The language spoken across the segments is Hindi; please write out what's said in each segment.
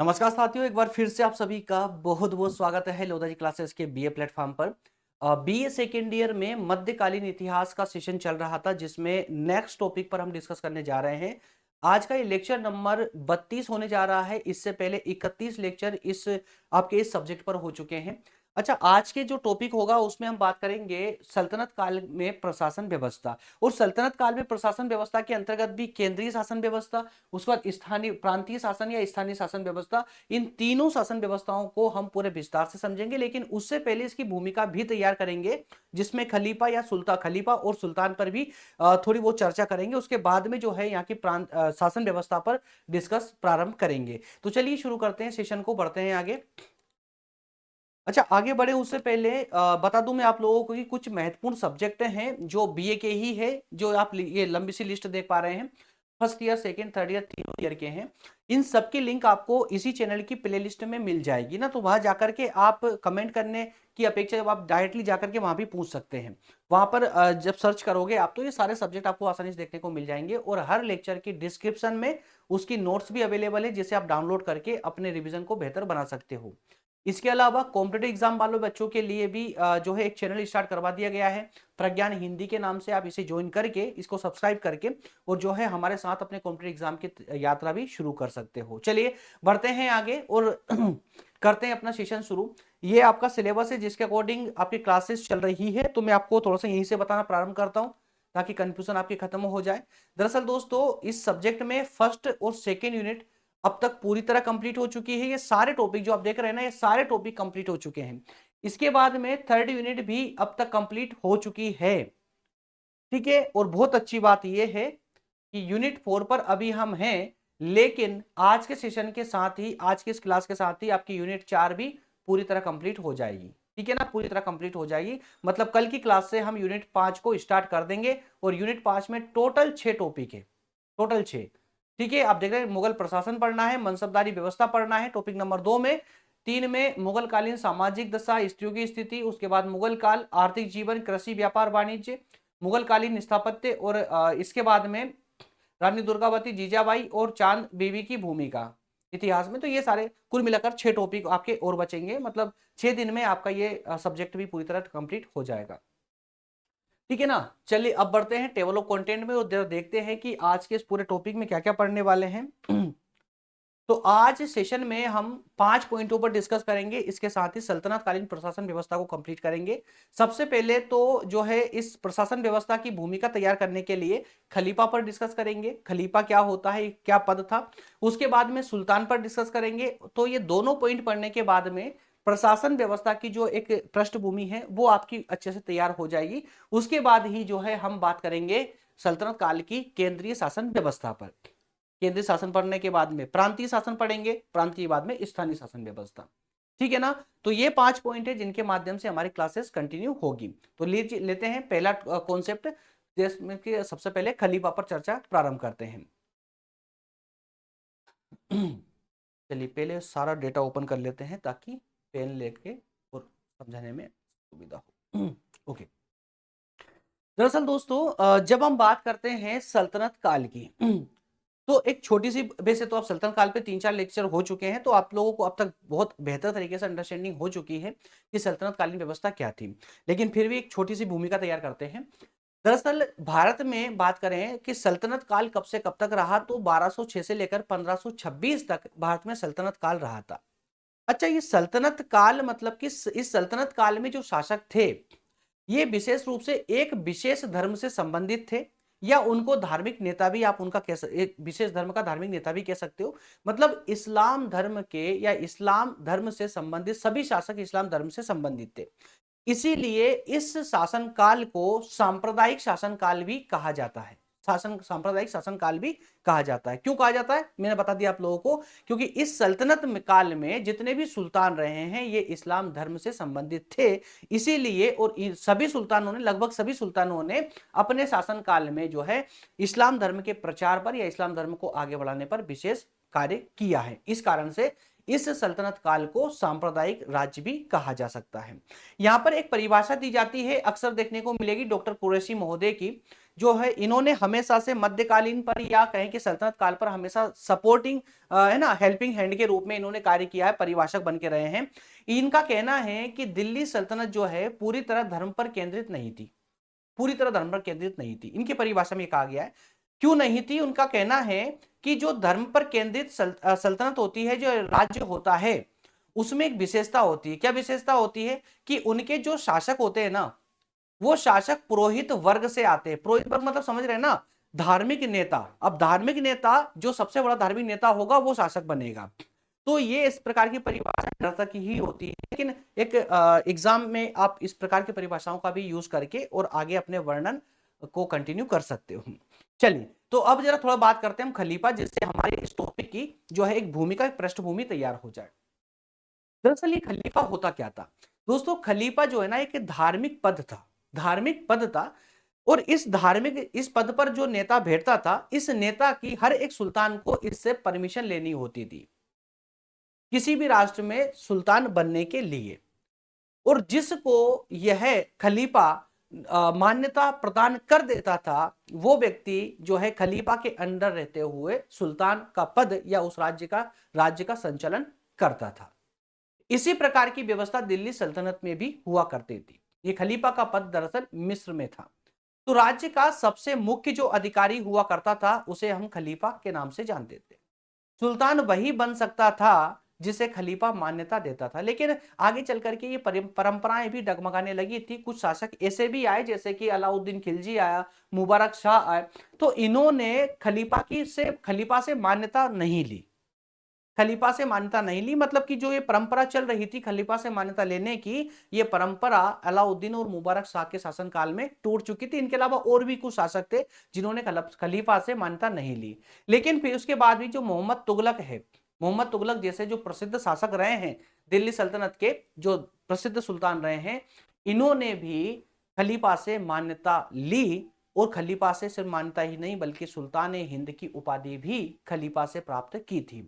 नमस्कार साथियों, एक बार फिर से आप सभी का बहुत बहुत स्वागत है लोधा जी क्लासेस के बीए प्लेटफॉर्म पर। बीए सेकेंड ईयर में मध्यकालीन इतिहास का सेशन चल रहा था, जिसमें नेक्स्ट टॉपिक पर हम डिस्कस करने जा रहे हैं। आज का ये लेक्चर नंबर 32 होने जा रहा है। इससे पहले 31 लेक्चर इस सब्जेक्ट पर हो चुके हैं। अच्छा, आज के जो टॉपिक होगा उसमें हम बात करेंगे सल्तनत काल में प्रशासन व्यवस्था। और सल्तनत काल में प्रशासन व्यवस्था के अंतर्गत भी केंद्रीय शासन व्यवस्था, उसके बाद स्थानीय प्रांतीय शासन या स्थानीय शासन व्यवस्था, इन तीनों शासन व्यवस्थाओं को हम पूरे विस्तार से समझेंगे। लेकिन उससे पहले इसकी भूमिका भी तैयार करेंगे, जिसमें खलीफा या सुल्तान, खलीफा और सुल्तान पर भी थोड़ी बहुत चर्चा करेंगे। उसके बाद में जो है यहाँ की प्रांत शासन व्यवस्था पर डिस्कस प्रारंभ करेंगे। तो चलिए शुरू करते हैं, सेशन को बढ़ते हैं आगे। अच्छा, आगे बढ़े उससे पहले बता दूं मैं आप लोगों को कि कुछ महत्वपूर्ण सब्जेक्ट हैं जो बीए के ही है, जो आप ये लंबी सी लिस्ट देख पा रहे हैं। First year, second, third year, तीनों ईयर के हैं। इन सब की लिंक आपको इसी चैनल की प्लेलिस्ट में मिल जाएगी ना, तो वहां जाकर के आप कमेंट करने की अपेक्षा जब आप डायरेक्टली जाकर के वहां भी पूछ सकते हैं। वहां पर जब सर्च करोगे आप, तो ये सारे सब्जेक्ट आपको आसानी से देखने को मिल जाएंगे। और हर लेक्चर की डिस्क्रिप्शन में उसकी नोट्स भी अवेलेबल है, जिसे आप डाउनलोड करके अपने रिविजन को बेहतर बना सकते हो। इसके अलावा कॉम्पिटेटिव एग्जाम वालों बच्चों के लिए भी जो है एक चैनल स्टार्ट करवा दिया गया है, प्रज्ञान हिंदी के नाम से। आप इसे ज्वाइन करके, इसको सब्सक्राइब करके, और जो है हमारे साथ अपने कॉम्पिटेटिव एग्जाम की यात्रा भी शुरू कर सकते हो। चलिए बढ़ते हैं आगे और करते हैं अपना सेशन शुरू। ये आपका सिलेबस है, जिसके अकॉर्डिंग आपकी क्लासेस चल रही है। तो मैं आपको थोड़ा सा यहीं से बताना प्रारंभ करता हूं, ताकि कंफ्यूजन आपकी खत्म हो जाए। दरअसल दोस्तों, इस सब्जेक्ट में फर्स्ट और सेकेंड यूनिट अब तक पूरी तरह कंप्लीट हो चुकी है। ये सारे टॉपिक जो आप देख रहे हैं ना, ये सारे टॉपिक कंप्लीट हो चुके हैं। इसके बाद में थर्ड यूनिट भी अब तक कंप्लीट हो चुकी है। ठीक है, और बहुत अच्छी बात यह है कि यूनिट 4 पर अभी हम हैं, लेकिन आज के सेशन के साथ ही, आज के इस क्लास के साथ ही आपकी यूनिट 4 भी पूरी तरह कंप्लीट हो जाएगी। ठीक है ना, पूरी तरह कंप्लीट हो जाएगी। मतलब कल की क्लास से हम यूनिट 5 को स्टार्ट कर देंगे। और यूनिट 5 में टोटल 6 टॉपिक है, टोटल 6। ठीक है, आप देख रहे हैं, मुगल प्रशासन पढ़ना है, मनसबदारी व्यवस्था पढ़ना है टॉपिक नंबर 2 में। 3 में मुगल कालीन सामाजिक दशा, स्त्रियों की स्थिति, उसके बाद मुगल काल, आर्थिक जीवन, कृषि, व्यापार, वाणिज्य, मुगल कालीन स्थापत्य, और इसके बाद में रानी दुर्गावती, जीजाबाई और चांद बीवी की भूमिका इतिहास में। तो ये सारे कुल मिलाकर 6 टॉपिक आपके और बचेंगे। मतलब 6 दिन में आपका ये सब्जेक्ट भी पूरी तरह कंप्लीट हो जाएगा। ठीक है ना। चलिए अब बढ़ते हैं टेबल ऑफ कंटेंट में और देखते हैं कि आज के इस पूरे टॉपिक में क्या क्या पढ़ने वाले हैं। तो आज सेशन में हम 5 पॉइंटों पर डिस्कस करेंगे। इसके साथ ही सल्तनत कालीन प्रशासन व्यवस्था को कंप्लीट करेंगे। सबसे पहले तो जो है इस प्रशासन व्यवस्था की भूमिका तैयार करने के लिए खलीफा पर डिस्कस करेंगे, खलीफा क्या होता है, क्या पद था। उसके बाद में सुल्तान पर डिस्कस करेंगे। तो ये दोनों पॉइंट पढ़ने के बाद में प्रशासन व्यवस्था की जो एक पृष्ठभूमि है वो आपकी अच्छे से तैयार हो जाएगी। उसके बाद ही जो है हम बात करेंगे सल्तनत काल की केंद्रीय शासन व्यवस्था पर। केंद्रीय शासन पढ़ने के बाद में प्रांतीय शासन पढ़ेंगे, प्रांतीय बाद में स्थानीय शासन व्यवस्था। ठीक है ना। तो ये 5 पॉइंट है जिनके माध्यम से हमारी क्लासेस कंटिन्यू होगी। तो लेते हैं पहला कॉन्सेप्ट, जिसमें कि सबसे पहले खलीफा पर चर्चा प्रारंभ करते हैं। चलिए पहले सारा डेटा ओपन कर लेते हैं, ताकि पेन लेके और समझाने में सुविधा हो। ओके। दरअसल दोस्तों, जब हम बात करते हैं सल्तनत काल की, तो एक छोटी सी, वैसे तो आप सल्तनत काल पे 3-4 लेक्चर हो चुके हैं, तो आप लोगों को अब तक बहुत बेहतर तरीके से अंडरस्टैंडिंग हो चुकी है कि सल्तनत कालीन व्यवस्था क्या थी। लेकिन फिर भी एक छोटी सी भूमिका तैयार करते हैं। दरअसल भारत में बात करें कि सल्तनत काल कब से कब तक रहा, तो 1206 से लेकर 1526 तक भारत में सल्तनत काल रहा था। अच्छा, ये सल्तनत काल मतलब कि इस सल्तनत काल में जो शासक थे, ये विशेष रूप से एक विशेष धर्म से संबंधित थे, या उनको धार्मिक नेता भी आप उनका एक विशेष धर्म का धार्मिक नेता भी कह सकते हो। मतलब इस्लाम धर्म के या इस्लाम धर्म से संबंधित सभी शासक इस्लाम धर्म से संबंधित थे। इसीलिए इस शासन काल को सांप्रदायिक शासन काल भी कहा जाता है। सांप्रदायिक शासन काल भी कहा जाता है। क्यों कहा जाता है, मैंने बता दिया आप लोगों को, क्योंकि इस सल्तनत काल में जितने भी सुल्तान रहे हैं ये इस्लाम धर्म से संबंधित थे। इसीलिए और सभी सुल्तानों ने, लगभग सभी सुल्तानों ने अपने शासन काल में जो है इस्लाम धर्म के प्रचार पर या इस्लाम धर्म को आगे बढ़ाने पर विशेष कार्य किया है। इस कारण से इस सल्तनत काल को सांप्रदायिक राज्य भी कहा जा सकता है। यहां पर एक परिभाषा दी जाती है, अक्सर देखने को मिलेगी डॉक्टर कुरैशी महोदय की, जो है इन्होंने हमेशा से मध्यकालीन पर या कहें कि सल्तनत काल पर हमेशा सपोर्टिंग है ना, हेल्पिंग हैंड के रूप में इन्होंने कार्य किया है, परिभाषक बन के रहे हैं। इनका कहना है कि दिल्ली सल्तनत जो है पूरी तरह धर्म पर केंद्रित नहीं थी, पूरी तरह धर्म पर केंद्रित नहीं थी। इनकी परिभाषा में कहा गया है क्यों नहीं थी। उनका कहना है कि जो धर्म पर केंद्रित सल्तनत होती है, जो राज्य होता है, उसमें एक विशेषता होती है। क्या विशेषता होती है कि उनके जो शासक होते हैं ना, वो शासक पुरोहित वर्ग से आते हैं। पुरोहित वर्ग मतलब समझ रहे हैं ना, धार्मिक नेता। अब धार्मिक नेता, जो सबसे बड़ा धार्मिक नेता होगा वो शासक बनेगा। तो ये इस प्रकार की परिभाषा दर्शक ही होती है, लेकिन एक एग्जाम में आप इस प्रकार की परिभाषाओं का भी यूज करके और आगे अपने वर्णन को कंटिन्यू कर सकते हो। चलिए, तो अब जरा थोड़ा बात करते हैं हम खलीफा, जिससे हमारे इस टॉपिक की जो है एक भूमिका, एक पृष्ठभूमि तैयार हो जाए। दरअसल ये खलीफा होता क्या था दोस्तों? खलीफा जो है ना, एक धार्मिक पद था, धार्मिक पद था। और इस पद पर जो नेता बैठता था, इस नेता की हर एक सुल्तान को इससे परमिशन लेनी होती थी, किसी भी राष्ट्र में सुल्तान बनने के लिए। और जिसको यह खलीफा मान्यता प्रदान कर देता था, वो व्यक्ति जो है खलीफा के अंडर रहते हुए सुल्तान का पद या उस राज्य का संचालन करता था। इसी प्रकार की व्यवस्था दिल्ली सल्तनत में भी हुआ करती थी। ये खलीफा का पद दरअसल मिस्र में था। तो राज्य का सबसे मुख्य जो अधिकारी हुआ करता था, उसे हम खलीफा के नाम से जानते थे। सुल्तान वही बन सकता था जिसे खलीफा मान्यता देता था। लेकिन आगे चल करके ये परंपराएं भी डगमगाने लगी थी। कुछ शासक ऐसे भी आए, जैसे कि अलाउद्दीन खिलजी आया, मुबारक शाह आए, तो इन्होंने खलीफा से मान्यता नहीं ली। खलीफा से मान्यता नहीं ली, मतलब कि जो ये परंपरा चल रही थी खलीफा से मान्यता लेने की, ये परंपरा अलाउद्दीन और मुबारक शाह के शासनकाल में टूट चुकी थी। इनके अलावा और भी कुछ शासक थे जिन्होंने खलीफा से मान्यता नहीं ली। लेकिन फिर उसके बाद भी जो मोहम्मद तुगलक है, मोहम्मद तुगलक जैसे जो प्रसिद्ध शासक रहे हैं दिल्ली सल्तनत के, जो प्रसिद्ध सुल्तान रहे हैं, इन्होंने भी खलीफा से मान्यता ली। और खलीफा से सिर्फ मान्यता ही नहीं, बल्कि सुल्तान हिंद की उपाधि भी खलीफा से प्राप्त की थी।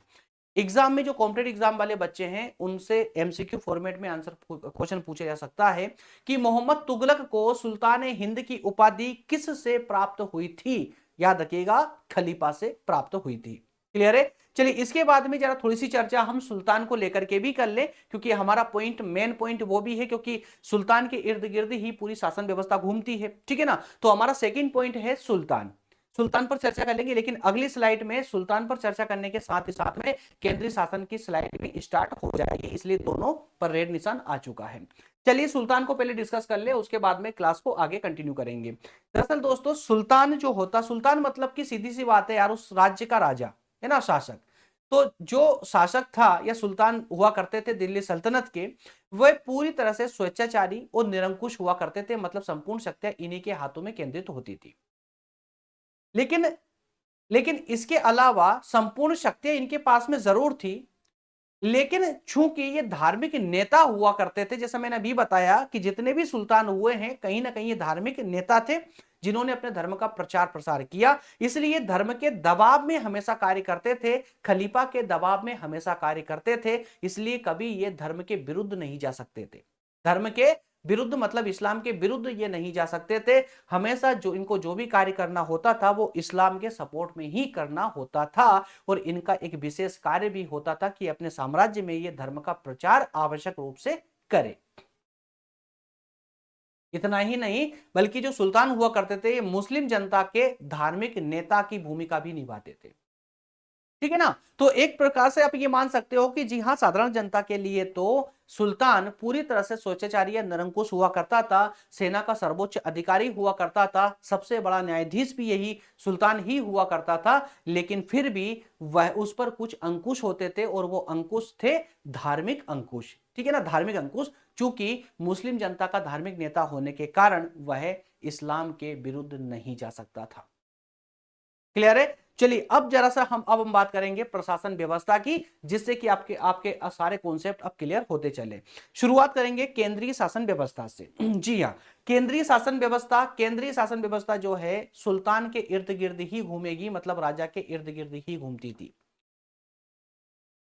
एग्जाम में जो कॉम्पिटेटिव एग्जाम वाले बच्चे हैं, उनसे एमसीक्यू फॉर्मेट में आंसर क्वेश्चन पूछा जा सकता है कि मोहम्मद तुगलक को सुल्तान हिंद की उपाधि किस से प्राप्त हुई थी? याद रखिएगा, खलीफा से प्राप्त हुई थी। क्लियर है? चलिए, इसके बाद में जरा थोड़ी सी चर्चा हम सुल्तान को लेकर के भी कर ले, क्योंकि हमारा पॉइंट, मेन पॉइंट वो भी है, क्योंकि सुल्तान के इर्द गिर्द ही पूरी शासन व्यवस्था घूमती है। ठीक है ना? तो हमारा सेकंड पॉइंट है सुल्तान। सुल्तान पर चर्चा कर लेंगे, लेकिन अगली स्लाइड में सुल्तान पर चर्चा करने के साथ ही साथ में केंद्रीय शासन की स्लाइड भी स्टार्ट हो जाएगी, इसलिए दोनों पर रेड निशान आ चुका है। चलिए, सुल्तान को पहले डिस्कस कर ले, उसके बाद में क्लास को आगे कंटिन्यू करेंगे। दरअसल दोस्तों, सुल्तान जो होता, सुल्तान मतलब कि सीधी सी बात है यार, उस राज्य का राजा है ना, शासक। तो जो शासक था या सुल्तान हुआ करते थे दिल्ली सल्तनत के, वह पूरी तरह से स्वेच्छाचारी और निरंकुश हुआ करते थे, मतलब संपूर्ण शक्तियां इन्हीं के हाथों में केंद्रित होती थी। लेकिन लेकिन इसके अलावा संपूर्ण शक्तियां इनके पास में जरूर थी, लेकिन चूंकि ये धार्मिक नेता हुआ करते थे, जैसा मैंने अभी बताया कि जितने भी सुल्तान हुए हैं, कहीं ना कहीं ये धार्मिक नेता थे जिन्होंने अपने धर्म का प्रचार प्रसार किया। इसलिए धर्म के दबाव में हमेशा कार्य करते थे, खलीफा के दबाव में हमेशा कार्य करते थे। इसलिए कभी ये धर्म के विरुद्ध नहीं जा सकते थे। धर्म के विरुद्ध मतलब इस्लाम के विरुद्ध ये नहीं जा सकते थे। हमेशा इनको जो भी कार्य करना होता था, वो इस्लाम के सपोर्ट में ही करना होता था। और इनका एक विशेष कार्य भी होता था कि अपने साम्राज्य में ये धर्म का प्रचार आवश्यक रूप से करे। इतना ही नहीं, बल्कि जो सुल्तान हुआ करते थे, ये मुस्लिम जनता के धार्मिक नेता की भूमिका भी निभाते थे। ठीक है ना? तो एक प्रकार से आप ये मान सकते हो कि जी हाँ, साधारण जनता के लिए तो सुल्तान पूरी तरह से स्वेच्छाचारी या निरंकुश हुआ करता था, सेना का सर्वोच्च अधिकारी हुआ करता था, सबसे बड़ा न्यायाधीश भी यही सुल्तान ही हुआ करता था। लेकिन फिर भी वह उस पर कुछ अंकुश होते थे, और वो अंकुश थे धार्मिक अंकुश। ठीक है ना? धार्मिक अंकुश, चूंकि मुस्लिम जनता का धार्मिक नेता होने के कारण वह इस्लाम के विरुद्ध नहीं जा सकता था। क्लियर है? चलिए, अब जरा सा हम बात करेंगे प्रशासन व्यवस्था की, जिससे कि आपके आपके सारे कॉन्सेप्ट अब क्लियर होते चले। शुरुआत करेंगे केंद्रीय शासन व्यवस्था से। जी हाँ, केंद्रीय शासन व्यवस्था जो है सुल्तान के इर्द गिर्द ही घूमेगी, मतलब राजा के इर्द गिर्द ही घूमती थी।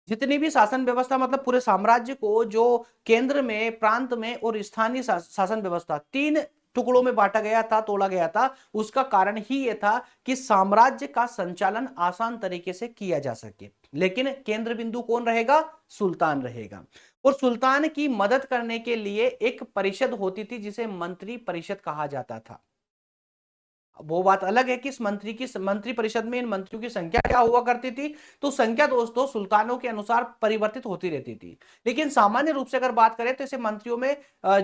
जितनी भी शासन व्यवस्था मतलब पूरे साम्राज्य को जो केंद्र में, प्रांत में और स्थानीय शासन व्यवस्था तीन टुकड़ों में बांटा गया था, तोड़ा गया था, उसका कारण ही यह था कि साम्राज्य का संचालन आसान तरीके से किया जा सके। लेकिन केंद्र बिंदु कौन रहेगा? सुल्तान रहेगा। और सुल्तान की मदद करने के लिए एक परिषद होती थी जिसे मंत्री परिषद कहा जाता था। वो बात अलग है कि इस मंत्री परिषद में इन मंत्रियों की संख्या क्या हुआ करती थी। तो संख्या दोस्तों सुल्तानों के अनुसार परिवर्तित होती रहती थी। लेकिन सामान्य रूप से अगर बात करें तो इसे मंत्रियों में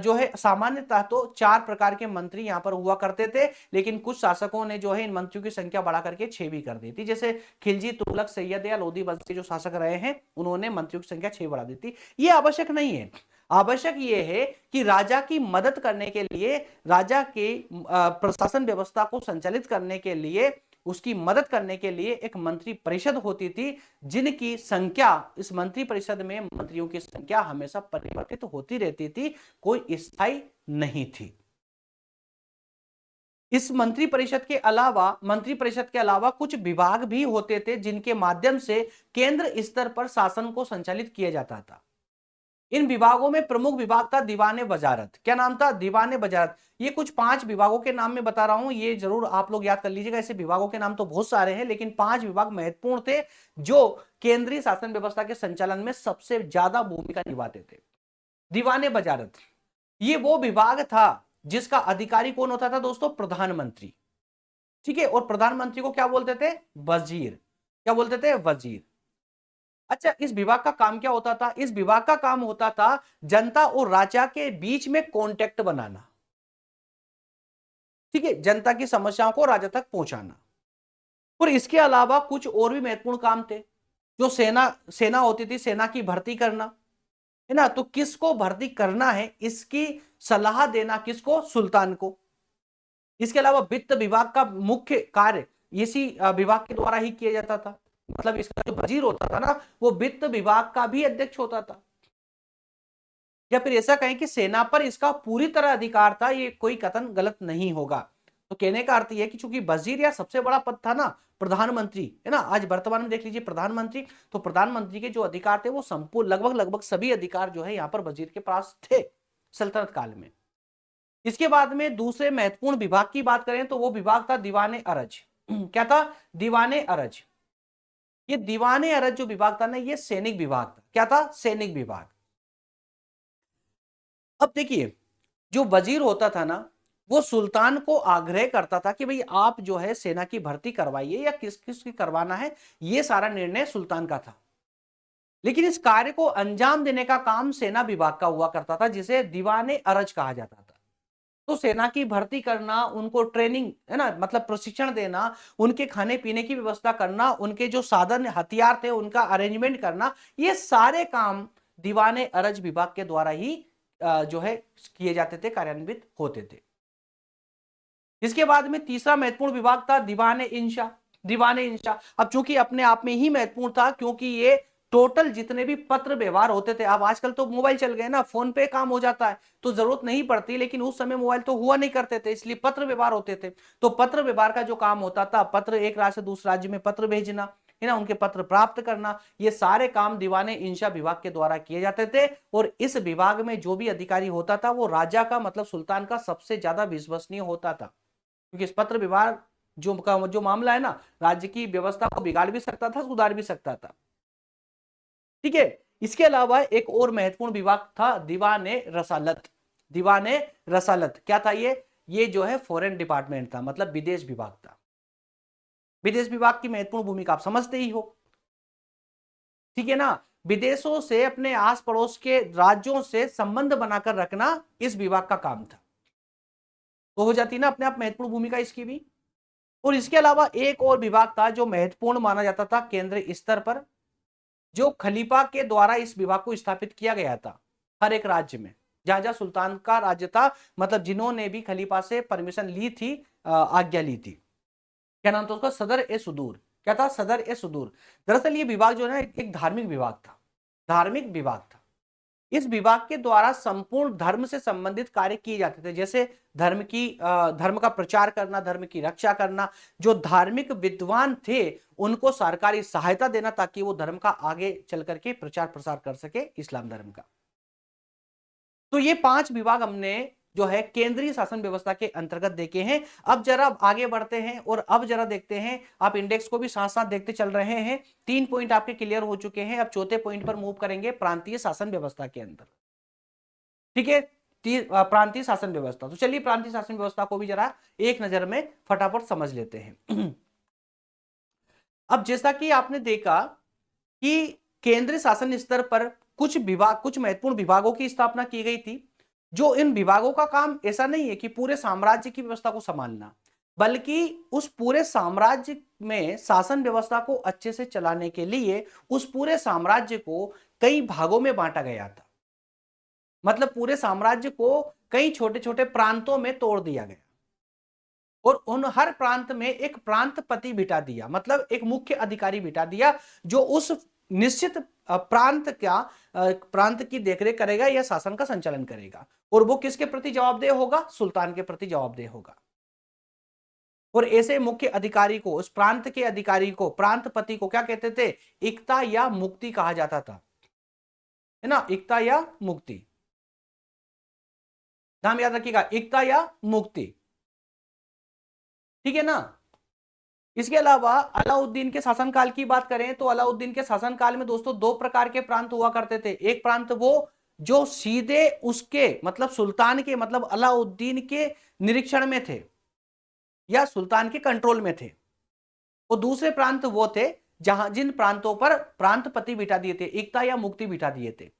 जो है सामान्यतः तो 4 प्रकार के मंत्री यहां पर हुआ करते थे। लेकिन कुछ शासकों ने जो है इन मंत्रियों की संख्या बढ़ा करके 6 भी कर दी थी। जैसे खिलजी, तुगलक, सैयद या लोधी वंश के जो शासक रहे हैं उन्होंने मंत्रियों की संख्या 6 बढ़ा दी थी। ये आवश्यक नहीं है। आवश्यक यह है कि राजा की मदद करने के लिए, राजा के प्रशासन व्यवस्था को संचालित करने के लिए, उसकी मदद करने के लिए एक मंत्री परिषद होती थी, जिनकी संख्या, इस मंत्री परिषद में मंत्रियों की संख्या हमेशा परिवर्तित होती रहती थी, कोई स्थायी नहीं थी। इस मंत्री परिषद के अलावा कुछ विभाग भी होते थे जिनके माध्यम से केंद्र स्तर पर शासन को संचालित किया जाता था। इन विभागों में प्रमुख विभाग था दीवाने वजारत। क्या नाम था? दीवाने वजारत। ये कुछ 5 विभागों के नाम में बता रहा हूं, ये जरूर आप लोग याद कर लीजिएगा। ऐसे विभागों के नाम तो बहुत सारे हैं, लेकिन 5 विभाग महत्वपूर्ण थे जो केंद्रीय शासन व्यवस्था के संचालन में सबसे ज्यादा भूमिका निभाते थे। दीवाने वजारत ये वो विभाग था जिसका अधिकारी कौन होता था दोस्तों? प्रधानमंत्री। ठीक है, और प्रधानमंत्री को क्या बोलते थे? वजीर। क्या बोलते थे? वजीर। अच्छा, इस विभाग का काम क्या होता था? इस विभाग का काम होता था जनता और राजा के बीच में कॉन्टेक्ट बनाना। ठीक है, जनता की समस्याओं को राजा तक पहुंचाना। और इसके अलावा कुछ और भी महत्वपूर्ण काम थे। जो सेना सेना होती थी, सेना की भर्ती करना, है ना? तो किसको भर्ती करना है इसकी सलाह देना किसको? सुल्तान को। इसके अलावा वित्त विभाग का मुख्य कार्य इसी विभाग के द्वारा ही किया जाता था। मतलब इसका जो वजीर होता था ना, वो वित्त विभाग का भी अध्यक्ष होता था। या फिर ऐसा कहें कि सेना पर इसका पूरी तरह अधिकार था, ये कोई कथन गलत नहीं होगा। तो कहने का अर्थ यह है कि चूंकि वजीर या सबसे बड़ा पद था ना प्रधानमंत्री, है ना, आज वर्तमान में देख लीजिए प्रधानमंत्री, तो प्रधानमंत्री के जो अधिकार थे वो संपूर्ण लगभग सभी अधिकार जो है यहाँ पर वजीर के पास थे सल्तनत काल में। इसके बाद में दूसरे महत्वपूर्ण विभाग की बात करें तो वो विभाग था दीवाने अरज। क्या था? दीवाने अरज। ये दीवाने अरज जो विभाग था ना, ये सैनिक विभाग था। क्या था? सैनिक विभाग। अब देखिए, जो वजीर होता था ना, वो सुल्तान को आग्रह करता था कि भाई आप जो है सेना की भर्ती करवाइए या किस किस की करवाना है, ये सारा निर्णय सुल्तान का था। लेकिन इस कार्य को अंजाम देने का काम सेना विभाग का हुआ करता था, जिसे दीवाने अरज कहा जाता था। तो सेना की भर्ती करना, उनको ट्रेनिंग, है ना, मतलब प्रशिक्षण देना, उनके खाने पीने की व्यवस्था करना, उनके जो साधन हथियार थे उनका अरेंजमेंट करना, ये सारे काम दीवाने अरज विभाग के द्वारा ही जो है किए जाते थे, कार्यान्वित होते थे। इसके बाद में तीसरा महत्वपूर्ण विभाग था दीवाने इंशा। दीवाने इंशा अब चूंकि अपने आप में ही महत्वपूर्ण था, क्योंकि ये टोटल जितने भी पत्र व्यवहार होते थे, अब आजकल तो मोबाइल चल गए ना, फोन पे काम हो जाता है तो जरूरत नहीं पड़ती, लेकिन उस समय मोबाइल तो हुआ नहीं करते थे, इसलिए पत्र व्यवहार होते थे। तो पत्र व्यवहार का जो काम होता था, पत्र एक राज्य से दूसरे राज्य में पत्र भेजना, है ना, उनके पत्र प्राप्त करना, ये सारे काम दीवाने इंशा विभाग के द्वारा किए जाते थे। और इस विभाग में जो भी अधिकारी होता था वो राजा का मतलब सुल्तान का सबसे ज्यादा विश्वसनीय होता था, क्योंकि इस पत्र व्यवहार जो मामला है ना, राज्य की व्यवस्था को बिगाड़ भी सकता था, सुधार भी सकता था। ठीक है, इसके अलावा एक और महत्वपूर्ण विभाग था दीवाने रसालत। दीवाने रसालत क्या था? ये जो है फॉरेन डिपार्टमेंट था, मतलब विदेश विभाग था। विदेश विभाग की महत्वपूर्ण भूमिका आप समझते ही हो, ठीक है ना? विदेशों से, अपने आस पड़ोस के राज्यों से संबंध बनाकर रखना इस विभाग का काम था। तो हो जाती ना अपने आप महत्वपूर्ण भूमिका इसकी भी। और इसके अलावा एक और विभाग था जो महत्वपूर्ण माना जाता था केंद्रीय स्तर पर, जो खलीफा के द्वारा इस विभाग को स्थापित किया गया था हर एक राज्य में, जहां जहां सुल्तान का राज्य था, मतलब जिन्होंने भी खलीफा से परमिशन ली थी, आज्ञा ली थी। क्या नाम था उसका? सदर ए सुदूर। क्या था? सदर ए सुदूर। दरअसल ये विभाग जो है ना एक धार्मिक विभाग था, धार्मिक विभाग था। इस विभाग के द्वारा संपूर्ण धर्म से संबंधित कार्य किए जाते थे, जैसे धर्म का प्रचार करना, धर्म की रक्षा करना, जो धार्मिक विद्वान थे उनको सरकारी सहायता देना ताकि वो धर्म का आगे चल करके प्रचार प्रसार कर सके, इस्लाम धर्म का। तो ये 5 विभाग हमने जो है केंद्रीय शासन व्यवस्था के अंतर्गत देखे हैं। अब जरा आगे बढ़ते हैं और अब जरा देखते हैं, आप इंडेक्स को भी साथ साथ देखते चल रहे हैं। 3 पॉइंट आपके क्लियर हो चुके हैं। अब चौथे पॉइंट पर मूव करेंगे, प्रांतीय शासन व्यवस्था के अंदर। ठीक है, प्रांतीय शासन व्यवस्था। तो चलिए प्रांतीय शासन व्यवस्था को भी जरा एक नजर में फटाफट समझ लेते हैं। अब जैसा कि आपने देखा कि केंद्रीय शासन स्तर पर कुछ महत्वपूर्ण विभागों की स्थापना की गई थी। जो इन विभागों का काम ऐसा नहीं है कि पूरे साम्राज्य की व्यवस्था को संभालना, बल्कि उस पूरे साम्राज्य में शासन व्यवस्था को अच्छे से चलाने के लिए उस पूरे साम्राज्य को कई भागों में बांटा गया था। मतलब पूरे साम्राज्य को कई छोटे छोटे प्रांतों में तोड़ दिया गया और उन हर प्रांत में एक प्रांतपति बिठा दिया, मतलब एक मुख्य अधिकारी बिठा दिया जो उस निश्चित प्रांत की देखरेख करेगा या शासन का संचालन करेगा। और वो किसके प्रति जवाबदेह होगा? सुल्तान के प्रति जवाबदेह होगा। और ऐसे मुख्य अधिकारी को, उस प्रांत के अधिकारी को, प्रांतपति को क्या कहते थे? इक्ता या मुक्ति कहा जाता था, है ना? इक्ता या मुक्ति, नाम याद रखिएगा, इक्ता या मुक्ति। ठीक है ना? इसके अलावा अलाउद्दीन के शासनकाल की बात करें तो अलाउद्दीन के शासनकाल में दोस्तों 2 प्रकार के प्रांत हुआ करते थे। एक प्रांत वो जो सीधे उसके मतलब सुल्तान के, मतलब अलाउद्दीन के निरीक्षण में थे या सुल्तान के कंट्रोल में थे। और दूसरे प्रांत वो थे जिन प्रांतों पर प्रांतपति बिठा दिए थे, इक्ता या मुक्ति बिठा दिए थे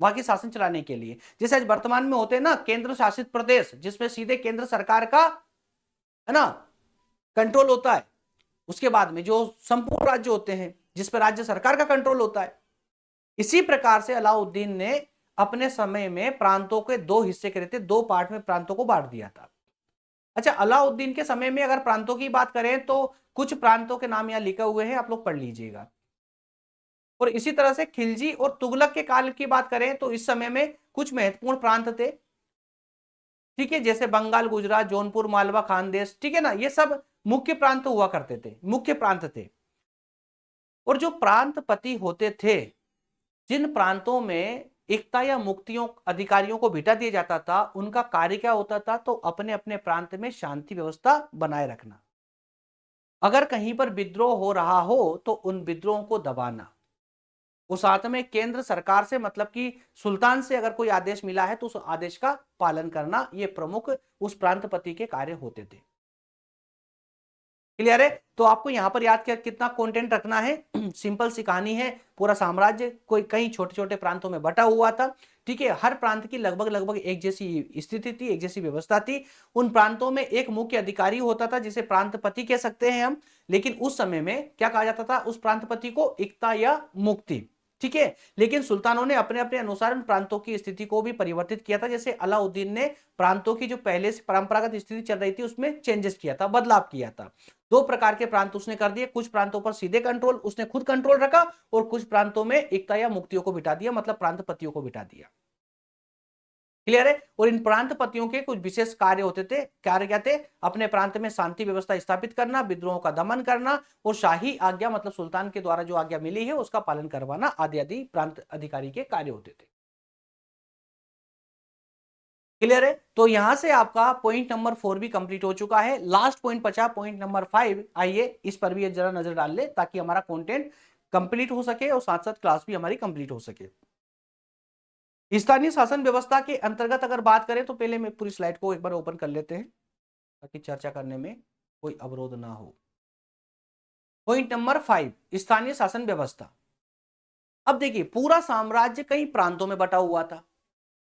वहां के शासन चलाने के लिए। जैसे आज वर्तमान में होते हैं ना केंद्र शासित प्रदेश, जिसमें सीधे केंद्र सरकार का, है ना, कंट्रोल होता है। उसके बाद में जो संपूर्ण राज्य होते हैं जिस पर राज्य सरकार का कंट्रोल होता है। इसी प्रकार से अलाउद्दीन ने अपने समय में प्रांतों के 2 हिस्से करे थे, 2 पार्ट में प्रांतों को बांट दिया था। अच्छा, अलाउद्दीन के समय में अगर प्रांतों की बात करें तो कुछ प्रांतों के नाम यहां लिखे हुए हैं, आप लोग पढ़ लीजिएगा। और इसी तरह से खिलजी और तुगलक के काल की बात करें तो इस समय में कुछ महत्वपूर्ण प्रांत थे। ठीक है, जैसे बंगाल, गुजरात, जौनपुर, मालवा, खानदेश। ठीक है ना, ये सब मुख्य प्रांत हुआ करते थे, मुख्य प्रांत थे। और जो प्रांतपति होते थे, जिन प्रांतों में एकता या मुक्तियों अधिकारियों को बिठा दिया जाता था, उनका कार्य क्या होता था? तो अपने अपने प्रांत में शांति व्यवस्था बनाए रखना। अगर कहीं पर विद्रोह हो रहा हो तो उन विद्रोहों को दबाना। वो साथ में केंद्र सरकार से, मतलब कि सुल्तान से अगर कोई आदेश मिला है तो उस आदेश का पालन करना, ये प्रमुख उस प्रांतपति के कार्य होते थे। क्लियर है? तो आपको यहां पर याद कितना कंटेंट रखना है। सिंपल सी कहानी है, पूरा साम्राज्य कोई कई छोटे छोटे प्रांतों में बटा हुआ था। ठीक है, हर प्रांत की लगभग एक जैसी स्थिति थी, एक जैसी व्यवस्था थी। उन प्रांतों में एक मुख्य अधिकारी होता था जिसे प्रांतपति कह सकते हैं हम, लेकिन उस समय में क्या कहा जाता था उस प्रांतपति को? इक्ता या मुक्ति। ठीक है, लेकिन सुल्तानों ने अपने अपने अनुसार प्रांतों की स्थिति को भी परिवर्तित किया था। जैसे अलाउद्दीन ने प्रांतों की जो पहले से परंपरागत स्थिति चल रही थी उसमें चेंजेस किया था, बदलाव किया था। 2 प्रकार के प्रांत उसने कर दिए। कुछ प्रांतों पर सीधे कंट्रोल उसने खुद कंट्रोल रखा और कुछ प्रांतों में एकता या मुक्तियों को बिठा दिया, मतलब प्रांतपतियों को बिठा दिया। क्लियर है? और इन प्रांतपतियों के कुछ विशेष कार्य होते थे। कार्य क्या थे? अपने प्रांत में शांति व्यवस्था स्थापित करना, विद्रोहों का दमन करना और शाही आज्ञा, मतलब सुल्तान के द्वारा जो आज्ञा मिली है उसका पालन करवाना आदि आदि प्रांत अधिकारी के कार्य होते थे। क्लियर है? तो यहां से आपका पॉइंट नंबर 4 भी कंप्लीट हो चुका है। लास्ट पॉइंट बचा पॉइंट नंबर 5। आइए इस पर भी जरा नजर डाल ले ताकि हमारा कंटेंट कंप्लीट हो सके और साथ साथ क्लास भी हमारी कंप्लीट हो सके। स्थानीय शासन व्यवस्था के अंतर्गत अगर बात करें तो पहले मैं पूरी स्लाइड को एक बार ओपन कर लेते हैं ताकि चर्चा करने में कोई अवरोध ना हो। पॉइंट नंबर 5, स्थानीय शासन व्यवस्था। अब देखिए, पूरा साम्राज्य कई प्रांतों में बटा हुआ था।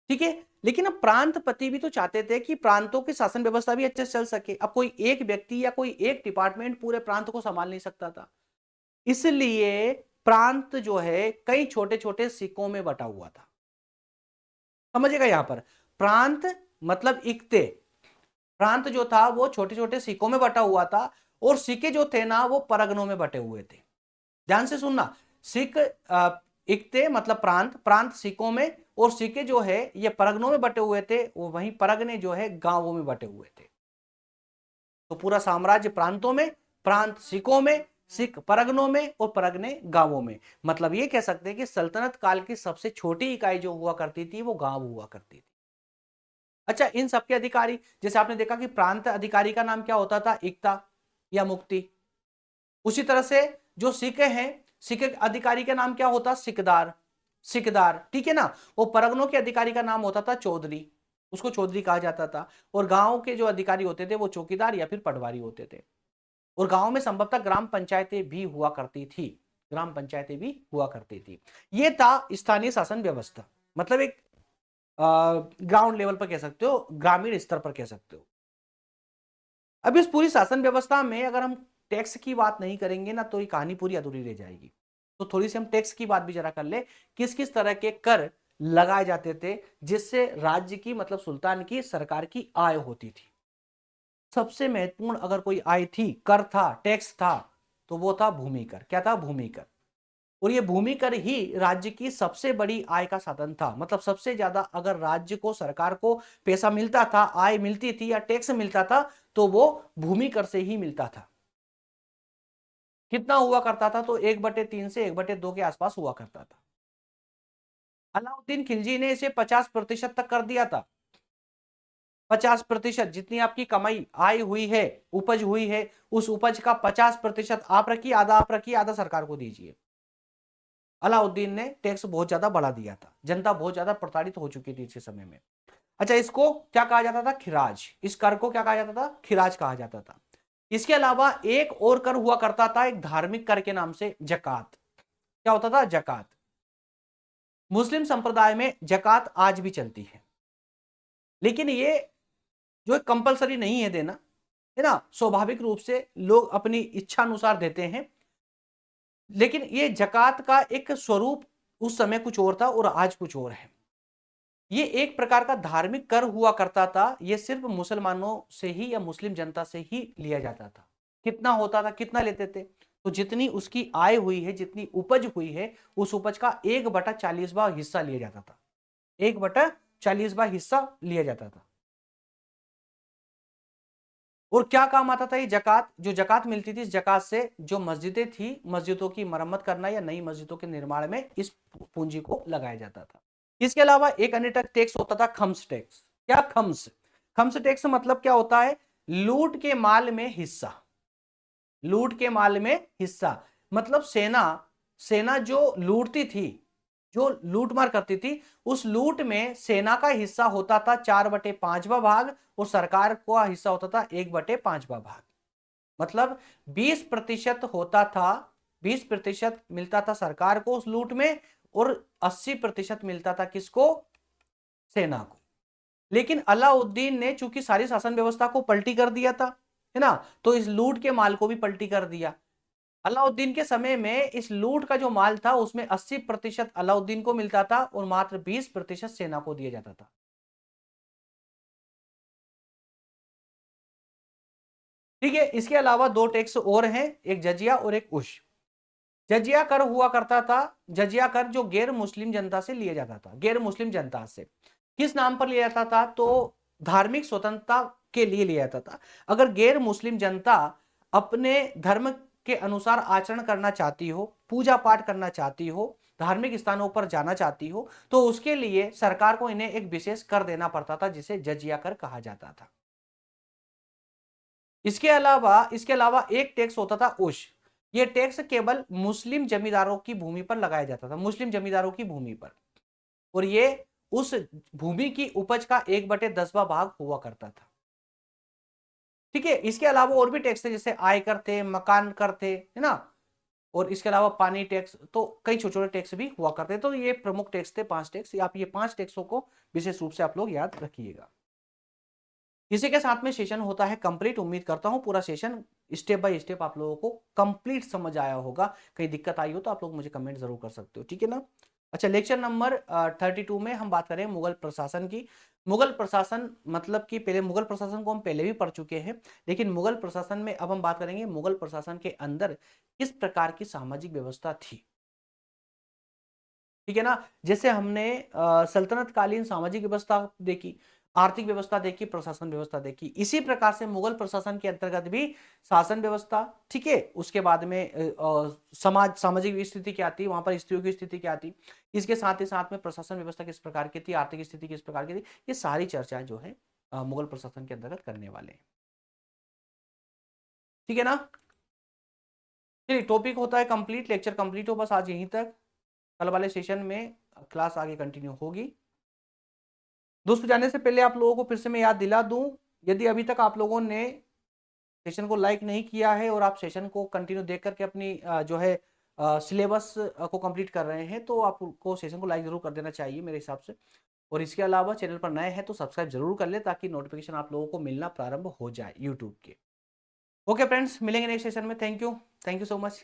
ठीक है, लेकिन अब प्रांतपति भी तो चाहते थे कि प्रांतों की शासन व्यवस्था भी अच्छे से चल सके। अब कोई एक व्यक्ति या कोई एक डिपार्टमेंट पूरे प्रांत को संभाल नहीं सकता था, इसलिए प्रांत जो है कई छोटे छोटे सिक्कों में बटा हुआ था। समझिएगा, यहां पर प्रांत मतलब इक्ते, प्रांत जो था वो छोटे छोटे सिक्कों में बटा हुआ था और सिक्के जो थे ना वो परगनों में बटे हुए थे। ध्यान से सुनना, सिख इक्ते मतलब प्रांत, प्रांत सिक्कों में और सिक्के जो है ये परगनों में बटे हुए थे, वो वहीं परगने जो है गांवों में बटे हुए थे। तो पूरा साम्राज्य प्रांतों में, प्रांत सिक्कों में, सिख परगनों में और परगने गांवों में। मतलब ये कह सकते हैं कि सल्तनत काल की सबसे छोटी इकाई जो हुआ करती थी वो गांव हुआ करती थी। अच्छा, इन सबके अधिकारी, जैसे आपने देखा कि प्रांत अधिकारी का नाम क्या होता था, इक्ता या मुक्ति। उसी तरह से जो सिख हैं, सिख अधिकारी का नाम क्या होता, सिकदार, सिकदार, ठीक है ना। वो परगनों के अधिकारी का नाम होता था चौधरी, उसको चौधरी कहा जाता था। और गांव के जो अधिकारी होते थे वो चौकीदार या फिर पटवारी होते थे। और गांव में संभवतः ग्राम पंचायतें भी हुआ करती थी, ग्राम पंचायतें भी हुआ करती थी। ये था स्थानीय शासन व्यवस्था, मतलब एक ग्राउंड लेवल पर कह सकते हो, ग्रामीण स्तर पर कह सकते हो। अब इस पूरी शासन व्यवस्था में अगर हम टैक्स की बात नहीं करेंगे ना तो ये कहानी पूरी अधूरी रह जाएगी। तो थोड़ी सी हम टैक्स की बात भी जरा कर ले, किस किस तरह के कर लगाए जाते थे जिससे राज्य की, मतलब सुल्तान की सरकार की आय होती थी। सबसे महत्वपूर्ण अगर कोई आय थी, कर था, टैक्स था, तो वो था भूमि कर। क्या था, भूमि कर। और ये भूमि कर ही राज्य की सबसे बड़ी आय का साधन था। मतलब सबसे ज्यादा अगर राज्य को, सरकार को पैसा मिलता था, आय मिलती थी या टैक्स मिलता था, तो वो भूमि कर से ही मिलता था। कितना हुआ करता था, तो 1/3 से 1/2 के आसपास हुआ करता था। अलाउद्दीन खिलजी ने इसे 50% तक कर दिया था। 50%, जितनी आपकी कमाई आय हुई है, उपज हुई है, उस उपज का 50% आप रखिए, आधा आप रखिए, आधा सरकार को दीजिए। अलाउद्दीन ने टैक्स बहुत ज्यादा बढ़ा दिया था, जनता बहुत ज्यादा प्रताड़ित हो चुकी थी इस समय में। अच्छा, इसको क्या कहा जाता था, खिराज। इस कर को क्या कहा जाता था, खिराज कहा जाता था। इसके अलावा एक और कर हुआ करता था, एक धार्मिक कर के नाम से जकात। क्या होता था, जकात। मुस्लिम संप्रदाय में जकात आज भी चलती लेकिन ये जो कंपलसरी नहीं है देना, है ना, स्वाभाविक रूप से लोग अपनी इच्छा अनुसार देते हैं। लेकिन ये जकात का एक स्वरूप उस समय कुछ और था और आज कुछ और है। ये एक प्रकार का धार्मिक कर हुआ करता था, ये सिर्फ मुसलमानों से ही या मुस्लिम जनता से ही लिया जाता था। कितना होता था, कितना लेते थे, तो जितनी उसकी आय हुई है, जितनी उपज हुई है, उस उपज का 1/40वां हिस्सा लिया जाता था। 1/40वां हिस्सा लिया जाता था। और क्या काम आता था ये जकात, जो जकात मिलती थी, इस जकात से जो मस्जिदें थी, मस्जिदों की मरम्मत करना या नई मस्जिदों के निर्माण में इस पूंजी को लगाया जाता था। इसके अलावा एक अन्य टैक्स होता था, खम्स टैक्स। क्या, खम्स। खम्स टैक्स मतलब क्या होता है, लूट के माल में हिस्सा। लूट के माल में हिस्सा मतलब सेना, सेना जो लूटती थी, जो लूटमार करती थी, उस लूट में सेना का हिस्सा होता था 4/5वां भाग और सरकार का हिस्सा होता था 1/5वां भाग। मतलब 20% होता था, 20% मिलता था सरकार को उस लूट में और 80% मिलता था किसको, सेना को। लेकिन अलाउद्दीन ने चूंकि सारी शासन व्यवस्था को पलटी कर दिया था, है ना, तो इस लूट के माल को भी पलटी कर दिया। अलाउद्दीन के समय में इस लूट का जो माल था उसमें 80% अलाउद्दीन को मिलता था और मात्र 20% सेना को दिया जाता था। ठीक है, इसके अलावा दो टैक्स और हैं, एक जजिया और एक उश। जजिया कर हुआ करता था, जजिया कर जो गैर मुस्लिम जनता से लिया जाता था, गैर मुस्लिम जनता से। किस नाम पर लिया जाता था, तो धार्मिक स्वतंत्रता के लिए लिया जाता था। अगर गैर मुस्लिम जनता अपने धर्म के अनुसार आचरण करना चाहती हो, पूजा पाठ करना चाहती हो, धार्मिक स्थानों पर जाना चाहती हो, तो उसके लिए सरकार को इन्हें एक विशेष कर देना पड़ता था जिसे जजिया कर कहा जाता था। इसके अलावा एक टैक्स होता था उश। यह टैक्स केवल मुस्लिम जमींदारों की भूमि पर लगाया जाता था, मुस्लिम जमींदारों की भूमि पर। और ये उस भूमि की उपज का 1/10वां भाग हुआ करता था। ठीक है, इसके अलावा और भी टैक्स थे, जैसे आयकर थे, मकान कर थे, है ना, और इसके अलावा पानी टैक्स, तो कई छोटे छोटे टैक्स भी हुआ करते। तो ये प्रमुख टैक्स थे, 5 टैक्स। आप ये 5 टैक्सों को विशेष रूप से आप लोग याद रखिएगा। इसी के साथ में सेशन होता है कंप्लीट। उम्मीद करता हूं पूरा सेशन स्टेप बाय स्टेप आप लोगों को कंप्लीट समझ आया होगा। कहीं दिक्कत आई हो तो आप लोग मुझे कमेंट जरूर कर सकते हो, ठीक है ना। अच्छा, लेक्चर नंबर 32 में हम बात करें मुगल प्रशासन की। मुगल प्रशासन मतलब कि पहले मुगल प्रशासन को हम पहले भी पढ़ चुके हैं, लेकिन मुगल प्रशासन में अब हम बात करेंगे मुगल प्रशासन के अंदर किस प्रकार की सामाजिक व्यवस्था थी। ठीक है ना। जैसे हमने सल्तनत कालीन सामाजिक व्यवस्था देखी, आर्थिक व्यवस्था देखी, प्रशासन व्यवस्था देखी, इसी प्रकार से मुगल प्रशासन के अंतर्गत भी शासन व्यवस्था, ठीक है, उसके बाद में समाज सामाजिक स्थिति क्या थी, वहां पर स्त्रियों की स्थिति क्या थी, इसके साथ ही साथ में प्रशासन व्यवस्था किस प्रकार की थी, आर्थिक स्थिति किस प्रकार की थी, ये सारी चर्चाएं जो है मुगल प्रशासन के अंतर्गत करने वाले हैं। ठीक है ना। चलिए, टॉपिक होता है कंप्लीट, लेक्चर कंप्लीट हो बस आज यहीं तक। कल वाले सेशन में क्लास आगे कंटिन्यू होगी। दोस्तों, जाने से पहले आप लोगों को फिर से मैं याद दिला दूं, यदि अभी तक आप लोगों ने सेशन को लाइक नहीं किया है और आप सेशन को कंटिन्यू देख करके अपनी जो है सिलेबस को कंप्लीट कर रहे हैं, तो आपको सेशन को लाइक जरूर कर देना चाहिए मेरे हिसाब से। और इसके अलावा चैनल पर नए हैं तो सब्सक्राइब जरूर कर ले, ताकि नोटिफिकेशन आप लोगों को मिलना प्रारंभ हो जाए यूट्यूब के। ओके फ्रेंड्स, मिलेंगे नेक्स्ट सेशन में। Thank you so much.